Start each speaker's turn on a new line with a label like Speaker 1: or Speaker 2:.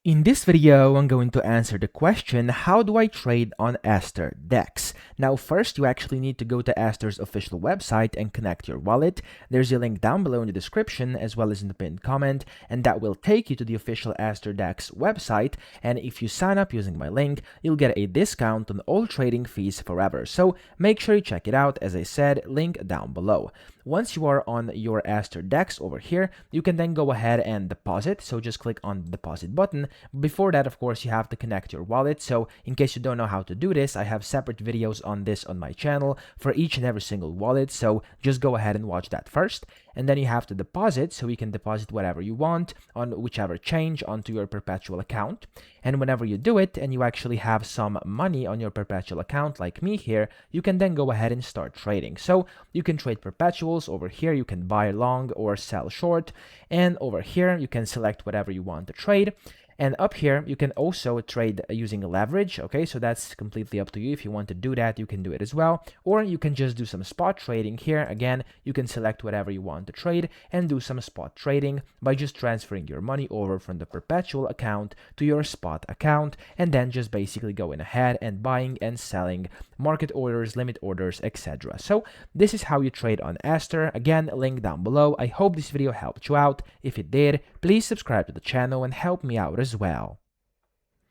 Speaker 1: In this video, I'm going to answer the question, how do I trade on Aster DEX? Now, first, you actually need to go to Aster's official website and connect your wallet. There's a link down below in the description as well as in the pinned comment, and that will take you to the official Aster DEX website. And if you sign up using my link, you'll get a discount on all trading fees forever. So make sure you check it out. As I said, link down below. Once you are on your Aster DEX over here, you can then go ahead and deposit. So just click on the deposit button. Before that, of course, you have to connect your wallet. So in case you don't know how to do this, I have separate videos on this on my channel for each and every single wallet. So just go ahead and watch that first. And then you have to deposit, so you can deposit whatever you want on whichever change onto your perpetual account. And whenever you do it and you actually have some money on your perpetual account like me here, you can then go ahead and start trading. So you can trade perpetuals. Over here you can buy long or sell short, and over here you can select whatever you want to trade. And up here, you can also trade using leverage, okay? So that's completely up to you. If you want to do that, you can do it as well. Or you can just do some spot trading here. Again, you can select whatever you want to trade and do some spot trading by just transferring your money over from the perpetual account to your spot account, and then just basically going ahead and buying and selling market orders, limit orders, etc. So this is how you trade on Aster. Again, link down below. I hope this video helped you out. If it did, please subscribe to the channel and help me out as well.